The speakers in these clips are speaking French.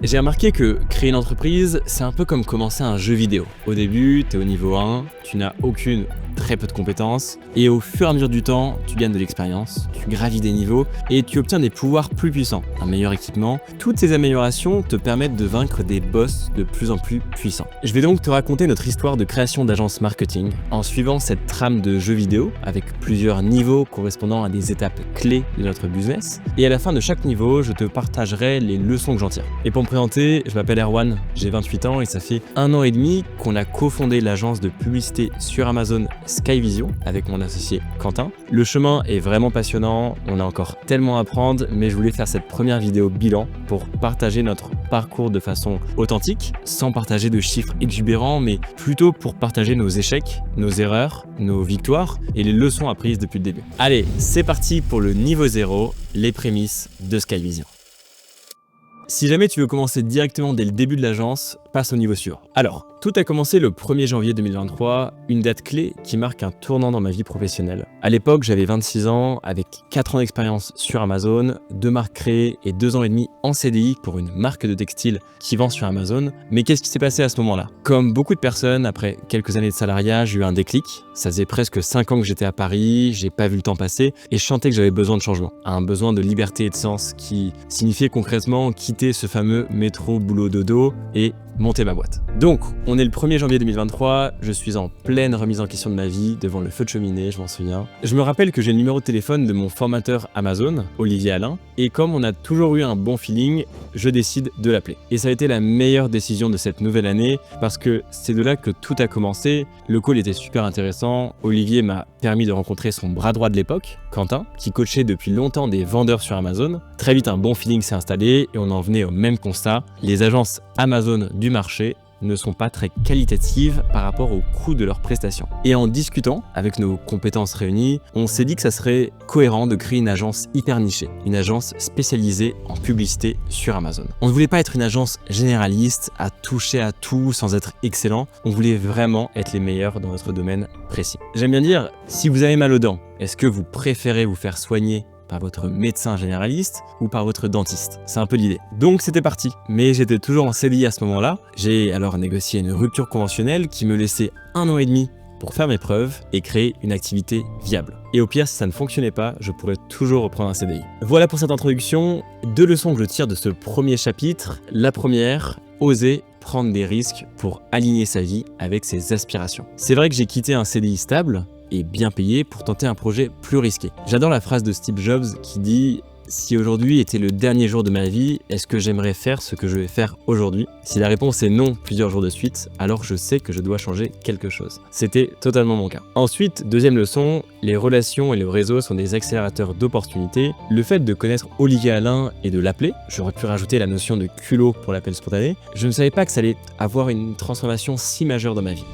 J'ai remarqué que créer une entreprise, c'est un peu comme commencer un jeu vidéo. Au début, tu es au niveau 1, tu n'as très peu de compétences, et au fur et à mesure du temps, tu gagnes de l'expérience, tu gravis des niveaux, et tu obtiens des pouvoirs plus puissants, un meilleur équipement. Toutes ces améliorations te permettent de vaincre des boss de plus en plus puissants. Je vais donc te raconter notre histoire de création d'agence marketing, en suivant cette trame de jeu vidéo, avec plusieurs niveaux correspondant à des étapes clés de notre business, et à la fin de chaque niveau, je te partagerai les leçons que j'en tire. Et pour me présenter, je m'appelle Erwan, j'ai 28 ans et ça fait 1 an et demi qu'on a cofondé l'agence de publicité sur Amazon Skyvision avec mon associé Quentin. Le chemin est vraiment passionnant, on a encore tellement à apprendre, mais je voulais faire cette première vidéo bilan pour partager notre parcours de façon authentique, sans partager de chiffres exubérants, mais plutôt pour partager nos échecs, nos erreurs, nos victoires et les leçons apprises depuis le début. Allez, c'est parti pour le niveau 0, les prémices de Skyvision. Si jamais tu veux commencer directement dès le début de l'agence, passe au niveau suivant. Alors, tout a commencé le 1er janvier 2023, une date clé qui marque un tournant dans ma vie professionnelle. À l'époque, j'avais 26 ans, avec 4 ans d'expérience sur Amazon, 2 marques créées et 2 ans et demi en CDI pour une marque de textile qui vend sur Amazon. Mais qu'est-ce qui s'est passé à ce moment-là? Comme beaucoup de personnes, après quelques années de salariat, j'ai eu un déclic. Ça faisait presque 5 ans que j'étais à Paris, j'ai pas vu le temps passer et je sentais que j'avais besoin de changement. Un besoin de liberté et de sens qui signifiait concrètement quitter ce fameux métro boulot dodo et monter ma boîte. Donc, on est le 1er janvier 2023, je suis en pleine remise en question de ma vie, devant le feu de cheminée, je m'en souviens. Je me rappelle que j'ai le numéro de téléphone de mon formateur Amazon, Olivier Alain, et comme on a toujours eu un bon feeling, je décide de l'appeler. Et ça a été la meilleure décision de cette nouvelle année, parce que c'est de là que tout a commencé. Le call était super intéressant, Olivier m'a permis de rencontrer son bras droit de l'époque, Quentin, qui coachait depuis longtemps des vendeurs sur Amazon. Très vite, un bon feeling s'est installé et on en venait au même constat. Les agences Amazon du marché ne sont pas très qualitatives par rapport au coût de leurs prestations. Et en discutant avec nos compétences réunies, on s'est dit que ça serait cohérent de créer une agence hyper nichée, une agence spécialisée en publicité sur Amazon. On ne voulait pas être une agence généraliste à toucher à tout sans être excellent, on voulait vraiment être les meilleurs dans notre domaine précis. J'aime bien dire, si vous avez mal aux dents, est-ce que vous préférez vous faire soigner par votre médecin généraliste ou par votre dentiste? C'est un peu l'idée. Donc c'était parti. Mais j'étais toujours en CDI à ce moment-là. J'ai alors négocié une rupture conventionnelle qui me laissait 1 an et demi pour faire mes preuves et créer une activité viable. Et au pire, si ça ne fonctionnait pas, je pourrais toujours reprendre un CDI. Voilà pour cette introduction. 2 leçons que je tire de ce premier chapitre. La première, oser prendre des risques pour aligner sa vie avec ses aspirations. C'est vrai que j'ai quitté un CDI stable et bien payé pour tenter un projet plus risqué. J'adore la phrase de Steve Jobs qui dit « Si aujourd'hui était le dernier jour de ma vie, est-ce que j'aimerais faire ce que je vais faire aujourd'hui ?» Si la réponse est non plusieurs jours de suite, alors je sais que je dois changer quelque chose. C'était totalement mon cas. Ensuite, deuxième leçon, les relations et le réseau sont des accélérateurs d'opportunités. Le fait de connaître Olivier Alain et de l'appeler, j'aurais pu rajouter la notion de culot pour l'appel spontané, je ne savais pas que ça allait avoir une transformation si majeure dans ma vie.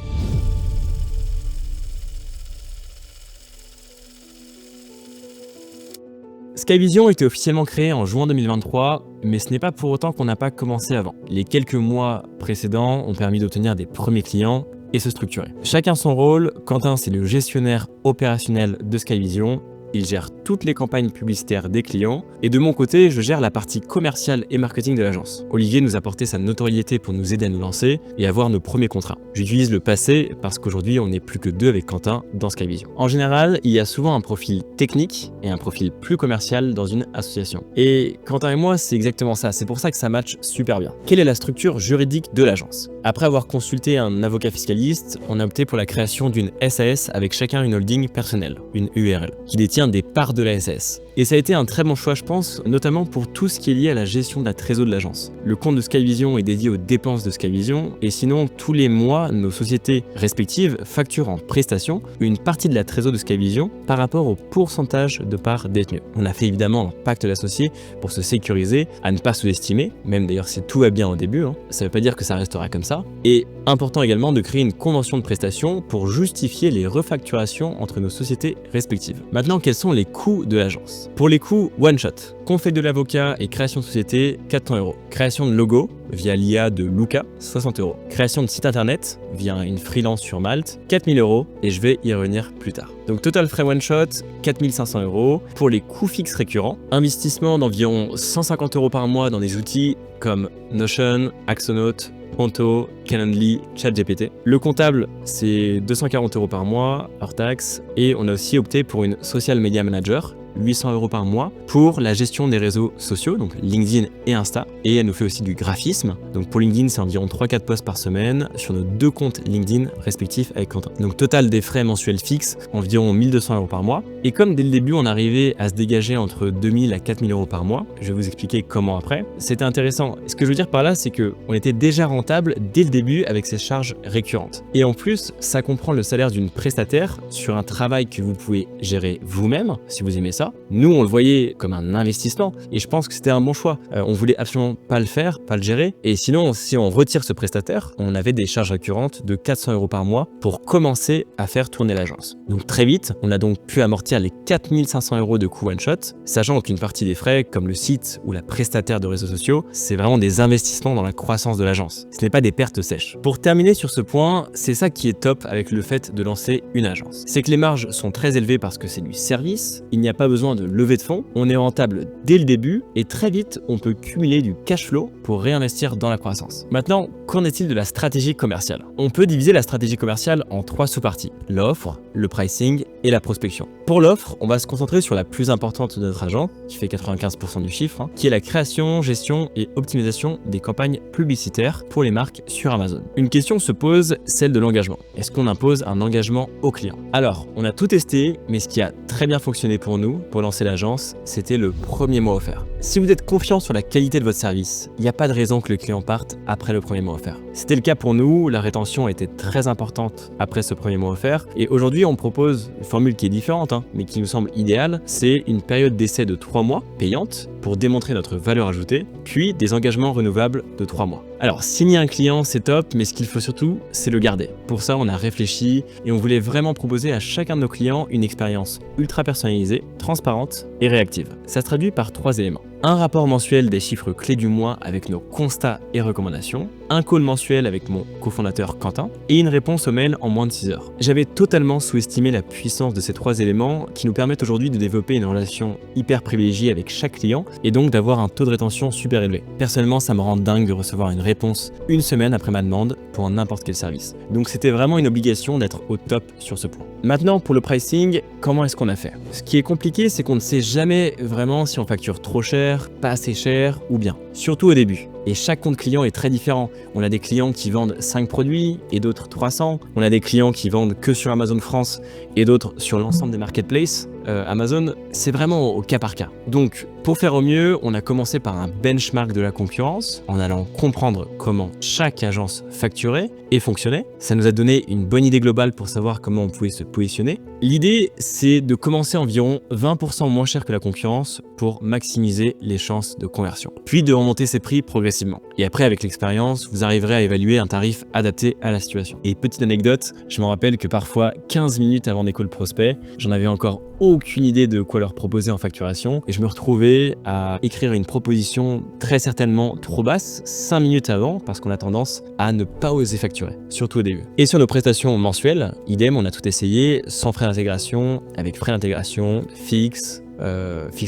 Skyvision était officiellement créé en juin 2023, mais ce n'est pas pour autant qu'on n'a pas commencé avant. Les quelques mois précédents ont permis d'obtenir des premiers clients et se structurer. Chacun son rôle, Quentin c'est le gestionnaire opérationnel de Skyvision, il gère toutes les campagnes publicitaires des clients, et de mon côté, je gère la partie commerciale et marketing de l'agence. Olivier nous a apporté sa notoriété pour nous aider à nous lancer et avoir nos premiers contrats. J'utilise le passé parce qu'aujourd'hui, on n'est plus que 2 avec Quentin dans Skyvision. En général, il y a souvent un profil technique et un profil plus commercial dans une association. Et Quentin et moi, c'est exactement ça. C'est pour ça que ça match super bien. Quelle est la structure juridique de l'agence? Après avoir consulté un avocat fiscaliste, on a opté pour la création d'une SAS avec chacun une holding personnelle, une URL, qui détient des parts de la SAS. Et ça a été un très bon choix, je pense, notamment pour tout ce qui est lié à la gestion de la trésorerie de l'agence. Le compte de Skyvision est dédié aux dépenses de Skyvision, et sinon, tous les mois, nos sociétés respectives facturent en prestations une partie de la trésorerie de Skyvision par rapport au pourcentage de parts détenues. On a fait évidemment un pacte d'associés pour se sécuriser, à ne pas sous-estimer, même d'ailleurs si tout va bien au début, ça ne veut pas dire que ça restera comme ça. Et important également de créer une convention de prestation pour justifier les refacturations entre nos sociétés respectives. Maintenant, quels sont les coûts de l'agence? l'agence. Pour les coûts, one shot. Conseil de l'avocat et création de société, 400 €. Création de logo via l'IA de Luca, 60 €. Création de site internet via une freelance sur Malte, 4000 € et je vais y revenir plus tard. Donc total frais one shot, 4500 €. Pour les coûts fixes récurrents, investissement d'environ 150 € par mois dans des outils comme Notion, Axonote, Pronto, Calendly, ChatGPT. Le comptable, c'est 240 € par mois, hors taxe. Et on a aussi opté pour une social media manager, 800 € par mois, pour la gestion des réseaux sociaux, donc LinkedIn et Insta. Et elle nous fait aussi du graphisme. Donc pour LinkedIn, c'est environ 3-4 posts par semaine sur nos 2 comptes LinkedIn respectifs avec Quentin. Donc total des frais mensuels fixes, environ 1200 € par mois. Et comme dès le début, on arrivait à se dégager entre 2000 à 4000 € par mois, je vais vous expliquer comment après, c'était intéressant. Ce que je veux dire par là, c'est qu'on était déjà rentable dès le début avec ces charges récurrentes. Et en plus, ça comprend le salaire d'une prestataire sur un travail que vous pouvez gérer vous-même, si vous aimez ça. Nous, on le voyait comme un investissement et je pense que c'était un bon choix. On voulait absolument pas le faire, pas le gérer. Et sinon, si on retire ce prestataire, on avait des charges récurrentes de 400 € par mois pour commencer à faire tourner l'agence. Donc très vite, on a donc pu amortir les 4500 € de coût one shot, sachant qu'une partie des frais, comme le site ou la prestataire de réseaux sociaux, c'est vraiment des investissements dans la croissance de l'agence. Ce n'est pas des pertes sèches. Pour terminer sur ce point, c'est ça qui est top avec le fait de lancer une agence. C'est que les marges sont très élevées parce que c'est du service, il n'y a pas besoin de lever de fonds, on est rentable dès le début et très vite on peut cumuler du cash flow pour réinvestir dans la croissance. Maintenant, qu'en est-il de la stratégie commerciale? On peut diviser la stratégie commerciale en 3 sous-parties: l'offre, le pricing et la prospection. Pour l'offre, on va se concentrer sur la plus importante de notre agence, qui fait 95% du chiffre, qui est la création, gestion et optimisation des campagnes publicitaires pour les marques sur Amazon. Une question se pose, celle de l'engagement. Est-ce qu'on impose un engagement au client? Alors, on a tout testé, mais ce qui a très bien fonctionné pour nous, pour lancer l'agence, c'était le premier mois offert. Si vous êtes confiant sur la qualité de votre service, il n'y a pas de raison que le client parte après le premier mois offert. C'était le cas pour nous, la rétention était très importante après ce premier mois offert et aujourd'hui on propose une formule qui est différente, mais qui nous semble idéale, c'est une période d'essai de 3 mois payante pour démontrer notre valeur ajoutée, puis des engagements renouvelables de 3 mois. Alors, signer un client, c'est top, mais ce qu'il faut surtout, c'est le garder. Pour ça, on a réfléchi et on voulait vraiment proposer à chacun de nos clients une expérience ultra personnalisée, transparente et réactive. Ça se traduit par 3 éléments. Un rapport mensuel des chiffres clés du mois avec nos constats et recommandations, un call mensuel avec mon cofondateur Quentin et une réponse au mail en moins de 6 heures. J'avais totalement sous-estimé la puissance de ces 3 éléments qui nous permettent aujourd'hui de développer une relation hyper privilégiée avec chaque client et donc d'avoir un taux de rétention super élevé. Personnellement, ça me rend dingue de recevoir une réponse une semaine après ma demande pour n'importe quel service. Donc c'était vraiment une obligation d'être au top sur ce point. Maintenant, pour le pricing, comment est-ce qu'on a fait? Ce qui est compliqué, c'est qu'on ne sait jamais vraiment si on facture trop cher, pas assez cher ou bien. Surtout au début. Et chaque compte client est très différent. On a des clients qui vendent 5 produits et d'autres 300. On a des clients qui vendent que sur Amazon France et d'autres sur l'ensemble des marketplaces. Amazon, c'est vraiment au cas par cas. Donc, pour faire au mieux, on a commencé par un benchmark de la concurrence en allant comprendre comment chaque agence facturait et fonctionnait. Ça nous a donné une bonne idée globale pour savoir comment on pouvait se positionner. L'idée, c'est de commencer environ 20% moins cher que la concurrence pour maximiser les chances de conversion. Puis de remonter ses prix progressivement. Et après, avec l'expérience, vous arriverez à évaluer un tarif adapté à la situation. Et petite anecdote, je me rappelle que parfois, 15 minutes avant des calls prospects, j'en avais encore aucune idée de quoi leur proposer en facturation et je me retrouvais à écrire une proposition très certainement trop basse 5 minutes avant parce qu'on a tendance à ne pas oser facturer, surtout au début. Et sur nos prestations mensuelles, idem, on a tout essayé sans frais d'intégration, avec frais d'intégration, fixe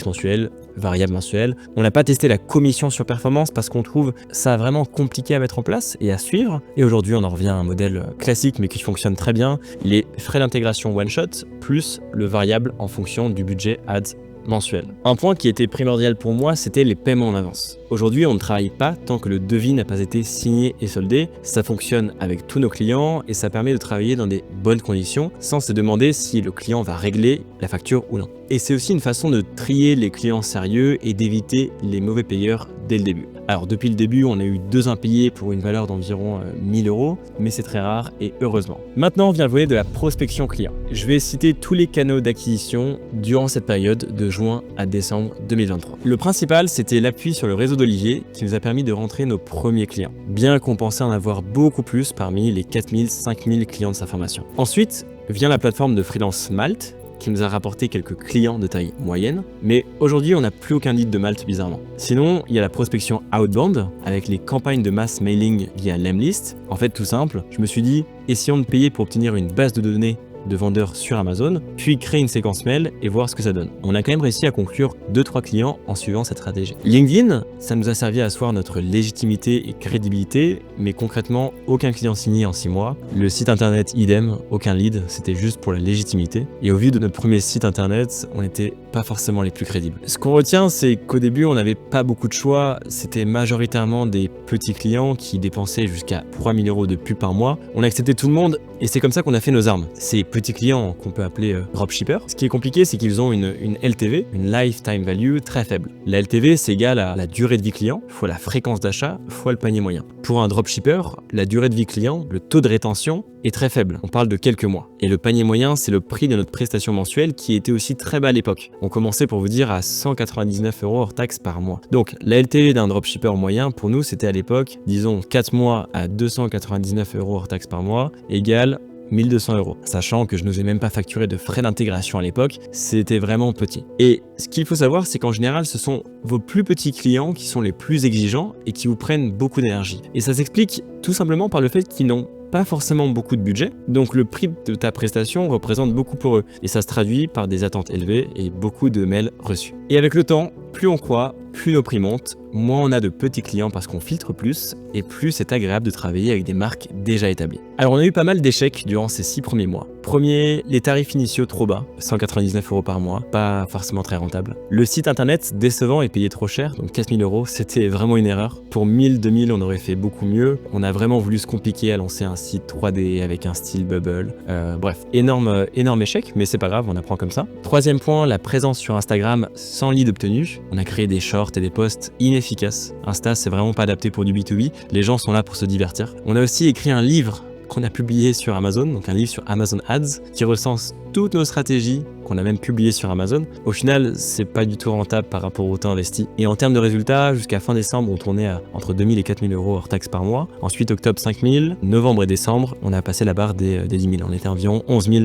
mensuel, variable mensuel. On n'a pas testé la commission sur performance parce qu'on trouve ça vraiment compliqué à mettre en place et à suivre. Et aujourd'hui, on en revient à un modèle classique mais qui fonctionne très bien. Les frais d'intégration one shot plus le variable en fonction du budget ads mensuel. Un point qui était primordial pour moi, c'était les paiements en avance. Aujourd'hui, on ne travaille pas tant que le devis n'a pas été signé et soldé. Ça fonctionne avec tous nos clients et ça permet de travailler dans des bonnes conditions sans se demander si le client va régler la facture ou non. Et c'est aussi une façon de trier les clients sérieux et d'éviter les mauvais payeurs dès le début. Alors depuis le début, on a eu 2 impayés pour une valeur d'environ 1000 €, mais c'est très rare et heureusement. Maintenant, vient le volet de la prospection client. Je vais citer tous les canaux d'acquisition durant cette période de juin à décembre 2023. Le principal, c'était l'appui sur le réseau d'Olivier qui nous a permis de rentrer nos premiers clients, bien qu'on pensait en avoir beaucoup plus parmi les 4000-5000 clients de sa formation. Ensuite, vient la plateforme de freelance Malte, qui nous a rapporté quelques clients de taille moyenne, mais aujourd'hui on n'a plus aucun lead de Malte bizarrement. Sinon, il y a la prospection outbound avec les campagnes de mass mailing via Lemlist. En fait, tout simple, je me suis dit, essayons de payer pour obtenir une base de données de vendeurs sur Amazon, puis créer une séquence mail et voir ce que ça donne. On a quand même réussi à conclure 2-3 clients en suivant cette stratégie. LinkedIn, ça nous a servi à asseoir notre légitimité et crédibilité, mais concrètement, aucun client signé en 6 mois. Le site internet, idem, aucun lead, c'était juste pour la légitimité. Et au vu de notre premier site internet, on n'était pas forcément les plus crédibles. Ce qu'on retient, c'est qu'au début, on n'avait pas beaucoup de choix. C'était majoritairement des petits clients qui dépensaient jusqu'à 3000 € de pub par mois. On a accepté tout le monde et c'est comme ça qu'on a fait nos armes. Ces petits clients qu'on peut appeler dropshippers. Ce qui est compliqué, c'est qu'ils ont une LTV, une lifetime value très faible. La LTV, c'est égal à la durée de vie client fois la fréquence d'achat fois le panier moyen. Pour un dropshipper, la durée de vie client, le taux de rétention est très faible. On parle de quelques mois. Et le panier moyen, c'est le prix de notre prestation mensuelle qui était aussi très bas à l'époque. On commençait pour vous dire à 199 € hors taxes par mois. Donc la LTV d'un dropshipper moyen, pour nous, c'était à l'époque, disons 4 mois à 299 € hors taxes par mois, égale 1200 €. Sachant que je n'osais même pas facturer de frais d'intégration à l'époque, c'était vraiment petit. Et ce qu'il faut savoir, c'est qu'en général, ce sont vos plus petits clients qui sont les plus exigeants et qui vous prennent beaucoup d'énergie. Et ça s'explique tout simplement par le fait qu'ils n'ont pas forcément beaucoup de budget, donc le prix de ta prestation représente beaucoup pour eux. Et ça se traduit par des attentes élevées et beaucoup de mails reçus. Et avec le temps, plus on croit, plus nos prix montent, moins on a de petits clients parce qu'on filtre plus, et plus c'est agréable de travailler avec des marques déjà établies. Alors on a eu pas mal d'échecs durant ces 6 premiers mois. Premier, les tarifs initiaux trop bas, 199 € par mois, pas forcément très rentable. Le site internet décevant et payé trop cher, donc 4000 €, c'était vraiment une erreur. Pour 1000, 2000, on aurait fait beaucoup mieux. On a vraiment voulu se compliquer à lancer un site 3D avec un style bubble. Bref, énorme échec, mais c'est pas grave, on apprend comme ça. Troisième point, la présence sur Instagram sans lead obtenu. On a créé des shorts et des posts inefficaces. Insta, c'est vraiment pas adapté pour du B2B. Les gens sont là pour se divertir. On a aussi écrit un livre qu'on a publié sur Amazon, donc un livre sur Amazon Ads, qui recense toutes nos stratégies qu'on a même publiées sur Amazon. Au final, c'est pas du tout rentable par rapport au temps investi. Et en termes de résultats, jusqu'à fin décembre, on tournait à entre 2000 et 4000 € hors taxes par mois. Ensuite, octobre, 5000. Novembre et décembre, on a passé la barre des 10 000. On était environ 11 000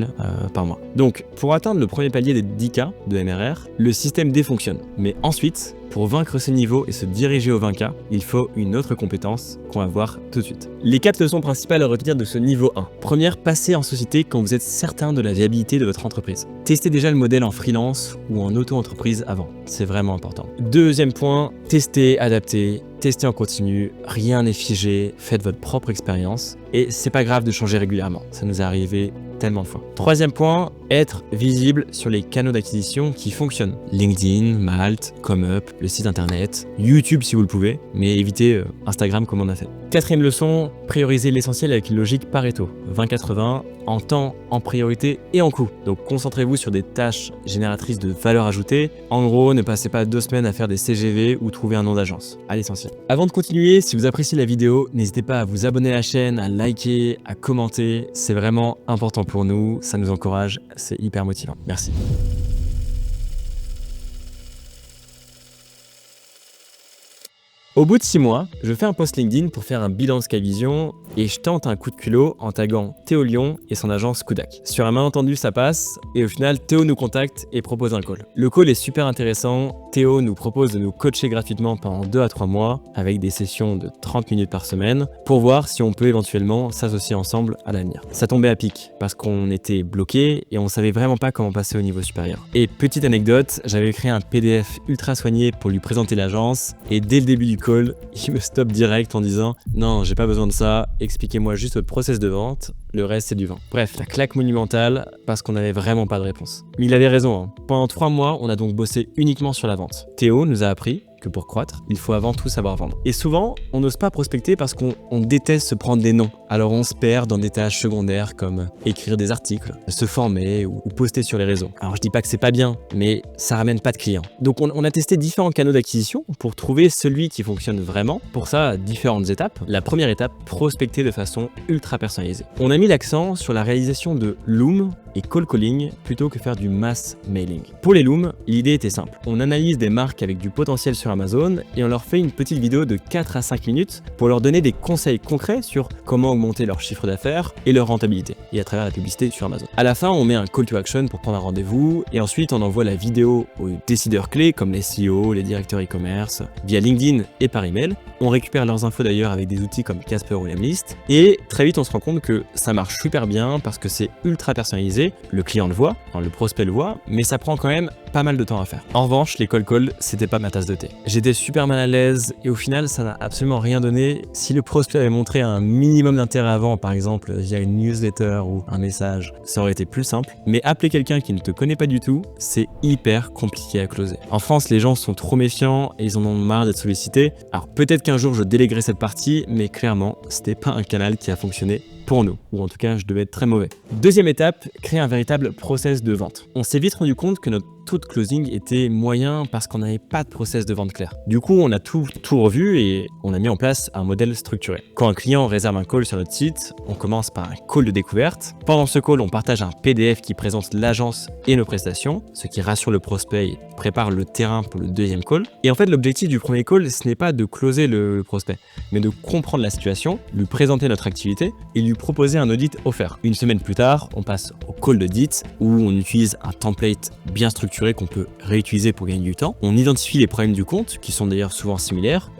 par mois. Donc, pour atteindre le premier palier des 10K de MRR, le système D fonctionne. Mais ensuite, pour vaincre ce niveau et se diriger au 20K, il faut une autre compétence qu'on va voir tout de suite. Les 4 leçons principales à retenir de ce niveau 1. Première, passez en société quand vous êtes certain de la viabilité de votre entreprise. Testez déjà le modèle en freelance ou en auto-entreprise avant. C'est vraiment important. Deuxième point, testez, adaptez, testez en continu. Rien n'est figé. Faites votre propre expérience. Et c'est pas grave de changer régulièrement. Ça nous est arrivé tellement de fois. Troisième point, être visible sur les canaux d'acquisition qui fonctionnent. LinkedIn, Malte, ComeUp, le site internet, YouTube si vous le pouvez, mais évitez Instagram comme on a fait. Quatrième leçon, priorisez l'essentiel avec une logique Pareto. 20-80, en temps, en priorité et en coût. Donc concentrez-vous sur des tâches génératrices de valeur ajoutée. En gros, ne passez pas 2 semaines à faire des CGV ou trouver un nom d'agence. À l'essentiel. Avant de continuer, si vous appréciez la vidéo, n'hésitez pas à vous abonner à la chaîne, à liker, à commenter. C'est vraiment important pour nous, ça nous encourage, c'est hyper motivant. Merci. Au bout de 6 mois, je fais un post LinkedIn pour faire un bilan de Skyvision et je tente un coup de culot en taguant Théo Lyon et son agence Kudak. Sur un malentendu, ça passe et au final, Théo nous contacte et propose un call. Le call est super intéressant. Théo nous propose de nous coacher gratuitement pendant 2 à 3 mois avec des sessions de 30 minutes par semaine pour voir si on peut éventuellement s'associer ensemble à l'avenir. Ça tombait à pic parce qu'on était bloqué et on savait vraiment pas comment passer au niveau supérieur. Et petite anecdote, j'avais créé un PDF ultra soigné pour lui présenter l'agence et dès le début du call, il me stoppe direct en disant « Non, j'ai pas besoin de ça, expliquez-moi juste votre process de vente, le reste c'est du vent. » Bref, la claque monumentale parce qu'on n'avait vraiment pas de réponse. Mais il avait raison, hein. Pendant 3 mois, on a donc bossé uniquement sur la vente. Théo nous a appris que pour croître, il faut avant tout savoir vendre. Et souvent, on n'ose pas prospecter parce qu'on déteste se prendre des noms. Alors on se perd dans des tâches secondaires comme écrire des articles, se former ou poster sur les réseaux. Alors je dis pas que c'est pas bien, mais ça ramène pas de clients. Donc on a testé différents canaux d'acquisition pour trouver celui qui fonctionne vraiment. Pour ça, différentes étapes. La première étape, prospecter de façon ultra personnalisée. On a mis l'accent sur la réalisation de Loom et cold calling plutôt que faire du mass mailing. Pour les looms, l'idée était simple. On analyse des marques avec du potentiel sur Amazon et on leur fait une petite vidéo de 4 à 5 minutes pour leur donner des conseils concrets sur comment augmenter leur chiffre d'affaires et leur rentabilité, et à travers la publicité sur Amazon. À la fin, on met un call to action pour prendre un rendez-vous et ensuite on envoie la vidéo aux décideurs clés comme les CEO, les directeurs e-commerce, via LinkedIn et par email. On récupère leurs infos d'ailleurs avec des outils comme Casper ou Lemlist et très vite on se rend compte que ça marche super bien parce que c'est ultra personnalisé, le client le voit, enfin, le prospect le voit, mais ça prend quand même pas mal de temps à faire. En revanche, les cold calls, c'était pas ma tasse de thé. J'étais super mal à l'aise et au final, ça n'a absolument rien donné. Si le prospect avait montré un minimum d'intérêt avant, par exemple via une newsletter ou un message, ça aurait été plus simple. Mais appeler quelqu'un qui ne te connaît pas du tout, c'est hyper compliqué à closer. En France, les gens sont trop méfiants et ils en ont marre d'être sollicités. Alors peut-être qu'un jour je déléguerai cette partie, mais clairement, c'était pas un canal qui a fonctionné pour nous, ou en tout cas je devais être très mauvais. Deuxième étape, créer un véritable process de vente. On s'est vite rendu compte que notre taux de closing était moyen parce qu'on n'avait pas de process de vente clair. Du coup, on a tout revu et on a mis en place un modèle structuré. Quand un client réserve un call sur notre site, on commence par un call de découverte. Pendant ce call, on partage un PDF qui présente l'agence et nos prestations, ce qui rassure le prospect et prépare le terrain pour le deuxième call. Et en fait, l'objectif du premier call, ce n'est pas de closer le prospect, mais de comprendre la situation, lui présenter notre activité et lui proposer un audit offert. Une semaine plus tard, on passe au call d'audit où on utilise un template bien structuré qu'on peut réutiliser pour gagner du temps. On identifie les problèmes du compte, qui sont d'ailleurs souvent similaires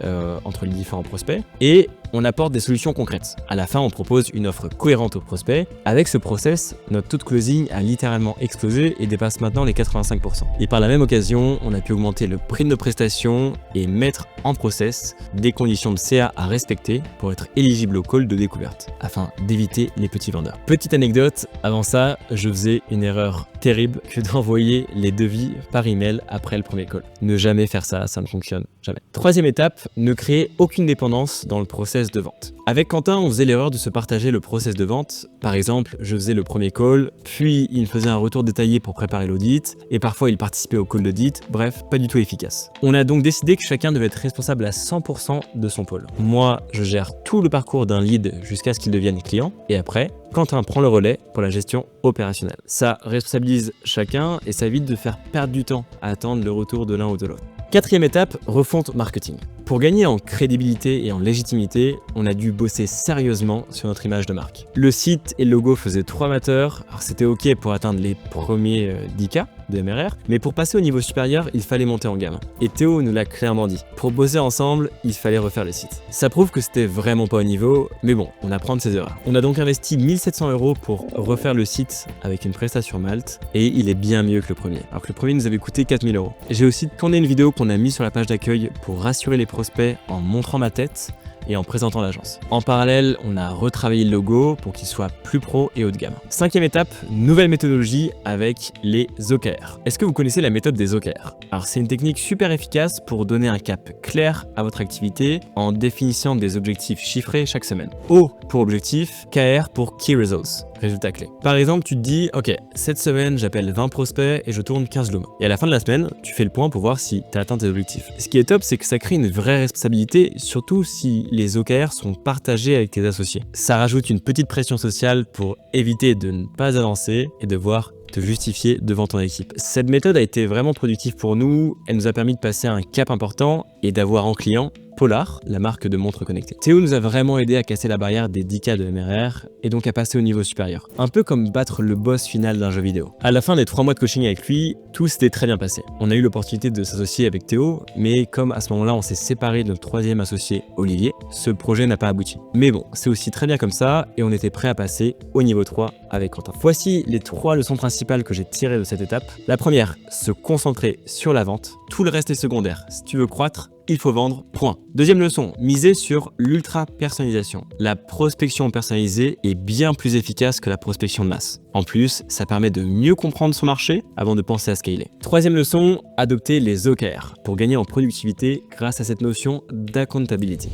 entre les différents prospects, et on apporte des solutions concrètes. À la fin, on propose une offre cohérente au prospect. Avec ce process, notre taux de closing a littéralement explosé et dépasse maintenant les 85%. Et par la même occasion, on a pu augmenter le prix de nos prestations et mettre en process des conditions de CA à respecter pour être éligible au call de découverte, afin d'éviter les petits vendeurs. Petite anecdote, avant ça, je faisais une erreur terrible que d'envoyer les devis par email après le premier call. Ne jamais faire ça, ça ne fonctionne jamais. Troisième étape, ne créer aucune dépendance dans le process de vente. Avec Quentin, on faisait l'erreur de se partager le process de vente. Par exemple, je faisais le premier call, puis il me faisait un retour détaillé pour préparer l'audit, et parfois il participait au call d'audit. Bref, pas du tout efficace. On a donc décidé que chacun devait être responsable à 100% de son pôle. Moi, je gère tout le parcours d'un lead jusqu'à ce qu'il devienne client, et après, Quentin prend le relais pour la gestion opérationnelle. Ça responsabilise chacun et ça évite de faire perdre du temps à attendre le retour de l'un ou de l'autre. Quatrième étape, refonte marketing. Pour gagner en crédibilité et en légitimité, on a dû bosser sérieusement sur notre image de marque. Le site et le logo faisaient trop amateur, alors c'était ok pour atteindre les premiers 10K de MRR, mais pour passer au niveau supérieur, il fallait monter en gamme. Et Théo nous l'a clairement dit. Pour bosser ensemble, il fallait refaire le site. Ça prouve que c'était vraiment pas au niveau, mais bon, on apprend de ses erreurs. On a donc investi 1700 € pour refaire le site avec une prestation Malte, et il est bien mieux que le premier. Alors que le premier nous avait coûté 4000 €. J'ai aussi tourné une vidéo qu'on a mise sur la page d'accueil pour rassurer les prospects en montrant ma tête et en présentant l'agence. En parallèle, on a retravaillé le logo pour qu'il soit plus pro et haut de gamme. Cinquième étape, nouvelle méthodologie avec les OKR. Est-ce que vous connaissez la méthode des OKR? Alors c'est une technique super efficace pour donner un cap clair à votre activité en définissant des objectifs chiffrés chaque semaine. O pour objectif, KR pour Key Results. Résultat clé. Par exemple, tu te dis, ok, cette semaine, j'appelle 20 prospects et je tourne 15 looms. Et à la fin de la semaine, tu fais le point pour voir si tu as atteint tes objectifs. Ce qui est top, c'est que ça crée une vraie responsabilité, surtout si les OKR sont partagés avec tes associés. Ça rajoute une petite pression sociale pour éviter de ne pas avancer et devoir te justifier devant ton équipe. Cette méthode a été vraiment productive pour nous, elle nous a permis de passer un cap important et d'avoir en client Polar, la marque de montres connectées. Théo nous a vraiment aidé à casser la barrière des 10K de MRR et donc à passer au niveau supérieur. Un peu comme battre le boss final d'un jeu vidéo. À la fin des 3 mois de coaching avec lui, tout s'était très bien passé. On a eu l'opportunité de s'associer avec Théo, mais comme à ce moment-là on s'est séparé de notre 3e associé Olivier, ce projet n'a pas abouti. Mais bon, c'est aussi très bien comme ça et on était prêt à passer au niveau 3 avec Quentin. Voici les 3 leçons principales que j'ai tirées de cette étape. La première, se concentrer sur la vente. Tout le reste est secondaire. Si tu veux croître, il faut vendre, point. Deuxième leçon, miser sur l'ultra personnalisation. La prospection personnalisée est bien plus efficace que la prospection de masse. En plus, ça permet de mieux comprendre son marché avant de penser à scaler. Troisième leçon, adopter les OKR pour gagner en productivité grâce à cette notion d'accountability.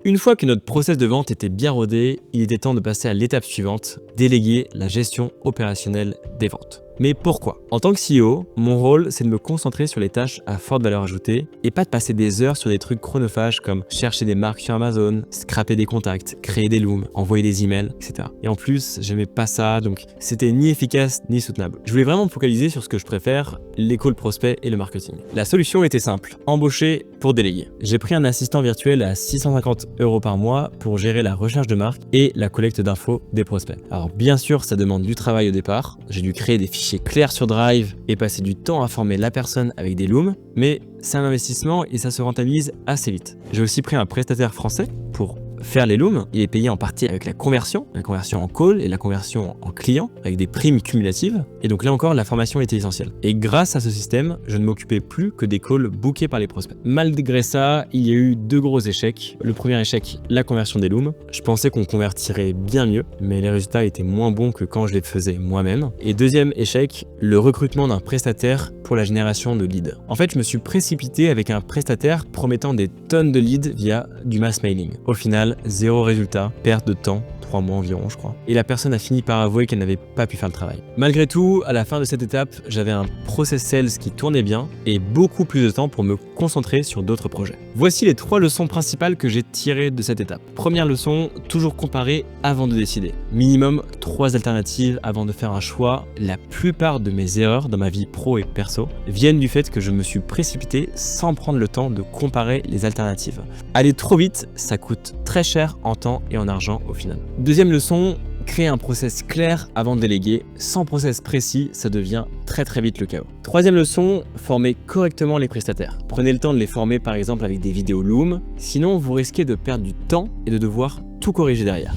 Une fois que notre process de vente était bien rodé, il était temps de passer à l'étape suivante, déléguer la gestion opérationnelle des ventes. Mais pourquoi? En tant que CEO, mon rôle, c'est de me concentrer sur les tâches à forte valeur ajoutée et pas de passer des heures sur des trucs chronophages comme chercher des marques sur Amazon, scraper des contacts, créer des looms, envoyer des emails, etc. Et en plus, j'aimais pas ça, donc c'était ni efficace ni soutenable. Je voulais vraiment me focaliser sur ce que je préfère, les calls prospects et le marketing. La solution était simple, embaucher pour déléguer. J'ai pris un assistant virtuel à 650 € par mois pour gérer la recherche de marques et la collecte d'infos des prospects. Alors bien sûr, ça demande du travail au départ. J'ai dû créer des fichiers clairs sur Drive et passer du temps à former la personne avec des looms, mais c'est un investissement et ça se rentabilise assez vite. J'ai aussi pris un prestataire français pour faire les looms. Il est payé en partie avec la conversion en call et la conversion en client, avec des primes cumulatives. Et donc là encore, la formation était essentielle. Et grâce à ce système, je ne m'occupais plus que des calls bookés par les prospects. Malgré ça, il y a eu 2 gros échecs. Le premier échec, la conversion des looms. Je pensais qu'on convertirait bien mieux, mais les résultats étaient moins bons que quand je les faisais moi-même. Et deuxième échec, le recrutement d'un prestataire pour la génération de leads. En fait, je me suis précipité avec un prestataire promettant des tonnes de leads via du mass mailing. Au final, 0 résultat, perte de temps, 3 mois environ je crois. Et la personne a fini par avouer qu'elle n'avait pas pu faire le travail. Malgré tout, à la fin de cette étape, j'avais un process sales qui tournait bien et beaucoup plus de temps pour me concentrer sur d'autres projets. Voici les 3 leçons principales que j'ai tirées de cette étape. Première leçon, toujours comparer avant de décider. Minimum 3 alternatives avant de faire un choix. La plupart de mes erreurs dans ma vie pro et perso viennent du fait que je me suis précipité sans prendre le temps de comparer les alternatives. Aller trop vite, ça coûte très cher en temps et en argent au final. Deuxième leçon, créer un process clair avant de déléguer. Sans process précis, ça devient très vite le chaos. Troisième leçon, former correctement les prestataires. Prenez le temps de les former par exemple avec des vidéos Loom, sinon vous risquez de perdre du temps et de devoir tout corriger derrière.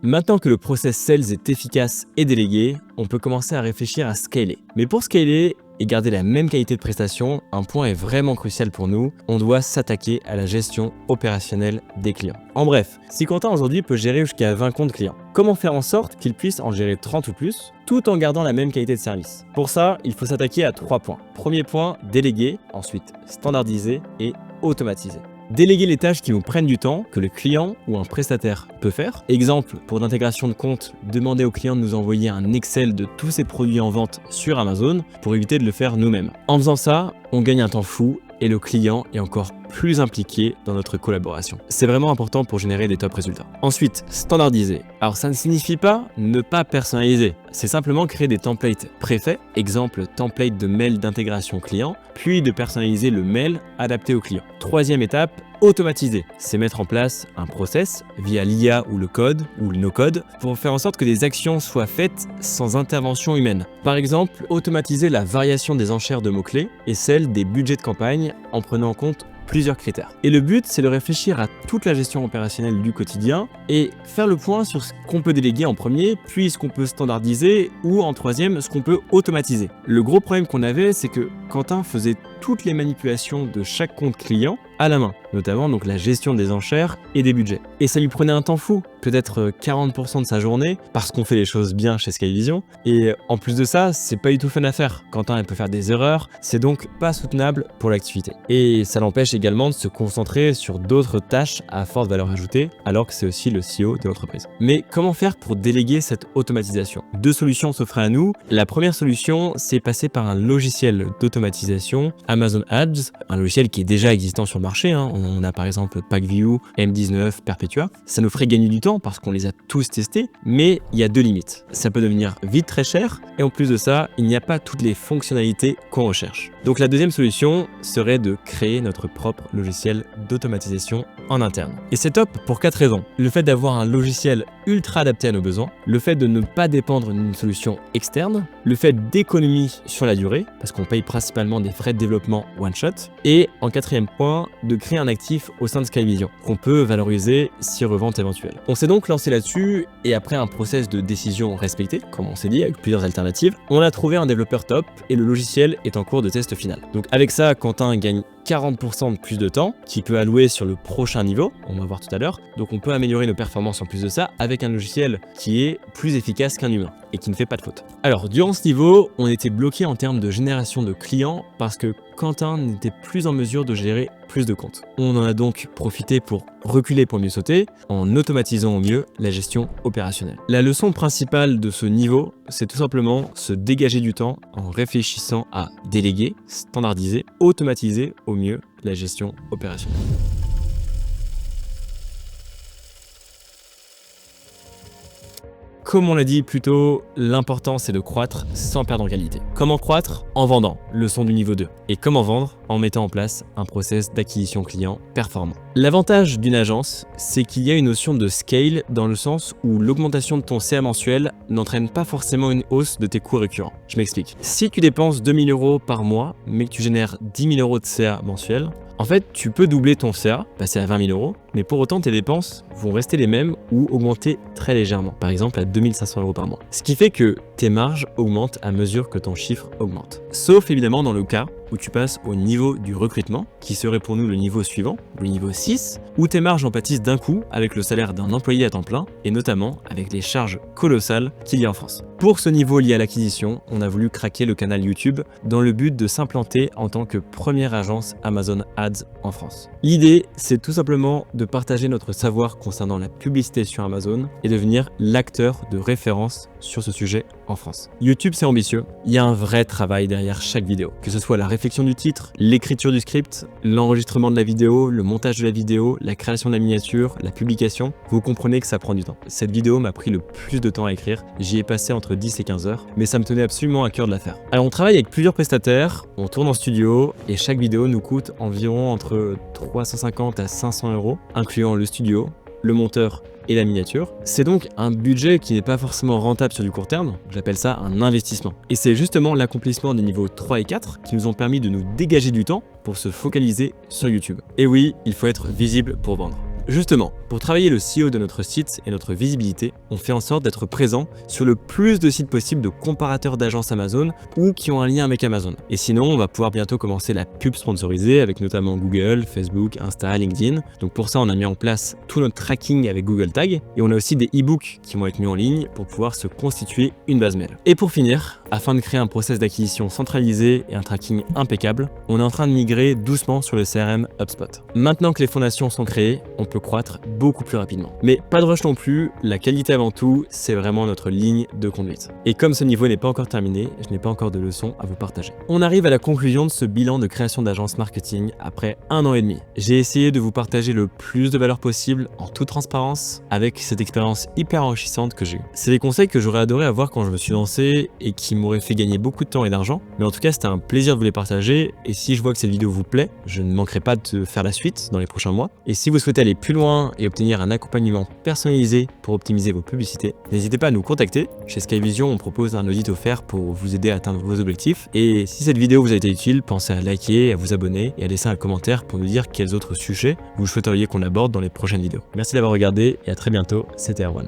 Maintenant que le process sales est efficace et délégué, on peut commencer à réfléchir à scaler. Mais pour scaler et garder la même qualité de prestation, un point est vraiment crucial pour nous, on doit s'attaquer à la gestion opérationnelle des clients. En bref, si Quentin aujourd'hui peut gérer jusqu'à 20 comptes clients, comment faire en sorte qu'il puisse en gérer 30 ou plus, tout en gardant la même qualité de service? Pour ça, il faut s'attaquer à 3 points. Premier point, déléguer, ensuite standardiser et automatiser. Déléguer les tâches qui vous prennent du temps, que le client ou un prestataire peut faire. Exemple, pour l'intégration de compte, demandez au client de nous envoyer un Excel de tous ses produits en vente sur Amazon pour éviter de le faire nous-mêmes. En faisant ça, on gagne un temps fou et le client est encore plus impliqué dans notre collaboration. C'est vraiment important pour générer des top résultats. Ensuite, standardiser. Alors ça ne signifie pas ne pas personnaliser. C'est simplement créer des templates préfaits, exemple template de mail d'intégration client, puis de personnaliser le mail adapté au client. Troisième étape, automatiser. C'est mettre en place un process via l'IA ou le code ou le no-code pour faire en sorte que des actions soient faites sans intervention humaine. Par exemple, automatiser la variation des enchères de mots-clés et celle des budgets de campagne en prenant en compte plusieurs critères. Et le but, c'est de réfléchir à toute la gestion opérationnelle du quotidien et faire le point sur ce qu'on peut déléguer en premier, puis ce qu'on peut standardiser ou en troisième, ce qu'on peut automatiser. Le gros problème qu'on avait, c'est que Quentin faisait toutes les manipulations de chaque compte client à la main, notamment donc la gestion des enchères et des budgets. Et ça lui prenait un temps fou, peut-être 40% de sa journée, parce qu'on fait les choses bien chez Skyvision. Et en plus de ça, c'est pas du tout fun à faire. Quentin, elle peut faire des erreurs, c'est donc pas soutenable pour l'activité. Et ça l'empêche également de se concentrer sur d'autres tâches à forte valeur ajoutée, alors que c'est aussi le CEO de l'entreprise. Mais comment faire pour déléguer cette automatisation? 2 solutions s'offraient à nous. La première solution, c'est passer par un logiciel d'automatisation, Amazon Ads, un logiciel qui est déjà existant sur le marché. On a par exemple PackView, M19, Perpetua. Ça nous ferait gagner du temps parce qu'on les a tous testés, mais il y a 2 limites. Ça peut devenir vite très cher et en plus de ça, il n'y a pas toutes les fonctionnalités qu'on recherche. Donc la deuxième solution serait de créer notre propre logiciel d'automatisation en interne. Et c'est top pour 4 raisons. Le fait d'avoir un logiciel ultra adapté à nos besoins, le fait de ne pas dépendre d'une solution externe, le fait d'économie sur la durée, parce qu'on paye principalement des frais de développement one-shot, et en 4e point, de créer un actif au sein de Skyvision, qu'on peut valoriser si revente éventuelle. On s'est donc lancé là-dessus, et après un process de décision respecté, comme on s'est dit, avec plusieurs alternatives, on a trouvé un développeur top, et le logiciel est en cours de test final. Donc avec ça, Quentin gagne 40% de plus de temps qu'il peut allouer sur le prochain niveau, on va voir tout à l'heure. Donc on peut améliorer nos performances en plus de ça avec un logiciel qui est plus efficace qu'un humain. et qui ne fait pas de faute. Alors, durant ce niveau, on était bloqué en termes de génération de clients parce que Quentin n'était plus en mesure de gérer plus de comptes. On en a donc profité pour reculer pour mieux sauter en automatisant au mieux la gestion opérationnelle. La leçon principale de ce niveau, c'est tout simplement se dégager du temps en réfléchissant à déléguer, standardiser, automatiser au mieux la gestion opérationnelle. Comme on l'a dit plus tôt, l'important c'est de croître sans perdre en qualité. Comment croître? En vendant, leçon du niveau 2. Et comment vendre? En mettant en place un process d'acquisition client performant. L'avantage d'une agence, c'est qu'il y a une notion de scale dans le sens où l'augmentation de ton CA mensuel n'entraîne pas forcément une hausse de tes coûts récurrents. Je m'explique. Si tu dépenses 2 000 € par mois, mais que tu génères 10 000 € de CA mensuel, en fait, tu peux doubler ton CA, passer à 20 000 €, mais pour autant tes dépenses vont rester les mêmes ou augmenter très légèrement, par exemple à 2 500 € par mois. Ce qui fait que tes marges augmentent à mesure que ton chiffre augmente. Sauf évidemment dans le cas où tu passes au niveau du recrutement, qui serait pour nous le niveau suivant, le niveau 6, où tes marges en pâtissent d'un coup avec le salaire d'un employé à temps plein, et notamment avec les charges colossales qu'il y a en France. Pour ce niveau lié à l'acquisition, on a voulu craquer le canal YouTube dans le but de s'implanter en tant que première agence Amazon Ads en France. L'idée, c'est tout simplement de partager notre savoir concernant la publicité sur Amazon et devenir l'acteur de référence sur ce sujet en France. YouTube, c'est ambitieux. Il y a un vrai travail derrière chaque vidéo, que ce soit la réflexion du titre, l'écriture du script, l'enregistrement de la vidéo, le montage de la vidéo, la création de la miniature, la publication. Vous comprenez que ça prend du temps. Cette vidéo m'a pris le plus de temps à écrire. J'y ai passé entre 10 et 15 heures, mais ça me tenait absolument à cœur de la faire. Alors on travaille avec plusieurs prestataires, on tourne en studio et chaque vidéo nous coûte environ entre 350 à 500 €, incluant le studio, le monteur et la miniature. C'est donc un budget qui n'est pas forcément rentable sur du court terme, j'appelle ça un investissement. Et c'est justement l'accomplissement des niveaux 3 et 4 qui nous ont permis de nous dégager du temps pour se focaliser sur YouTube. Et oui, il faut être visible pour vendre. Justement, pour travailler le SEO de notre site et notre visibilité, on fait en sorte d'être présent sur le plus de sites possible de comparateurs d'agences Amazon ou qui ont un lien avec Amazon. Et sinon, on va pouvoir bientôt commencer la pub sponsorisée avec notamment Google, Facebook, Insta, LinkedIn. Donc pour ça, on a mis en place tout notre tracking avec Google Tag et on a aussi des e-books qui vont être mis en ligne pour pouvoir se constituer une base mail. Et pour finir, afin de créer un process d'acquisition centralisé et un tracking impeccable, on est en train de migrer doucement sur le CRM HubSpot. Maintenant que les fondations sont créées, on peut croître beaucoup plus rapidement. Mais pas de rush non plus, la qualité avant tout, c'est vraiment notre ligne de conduite. Et comme ce niveau n'est pas encore terminé, je n'ai pas encore de leçons à vous partager. On arrive à la conclusion de ce bilan de création d'agence marketing après 1 an et demi. J'ai essayé de vous partager le plus de valeur possible en toute transparence avec cette expérience hyper enrichissante que j'ai eue. C'est des conseils que j'aurais adoré avoir quand je me suis lancé et qui m'auraient fait gagner beaucoup de temps et d'argent. Mais en tout cas, c'était un plaisir de vous les partager et si je vois que cette vidéo vous plaît, je ne manquerai pas de faire la suite dans les prochains mois. Et si vous souhaitez aller plus loin et obtenir un accompagnement personnalisé pour optimiser vos publicités, n'hésitez pas à nous contacter. Chez Skyvision, on propose un audit offert pour vous aider à atteindre vos objectifs. Et si cette vidéo vous a été utile, pensez à liker, à vous abonner et à laisser un commentaire pour nous dire quels autres sujets vous souhaiteriez qu'on aborde dans les prochaines vidéos. Merci d'avoir regardé et à très bientôt, c'était Erwan.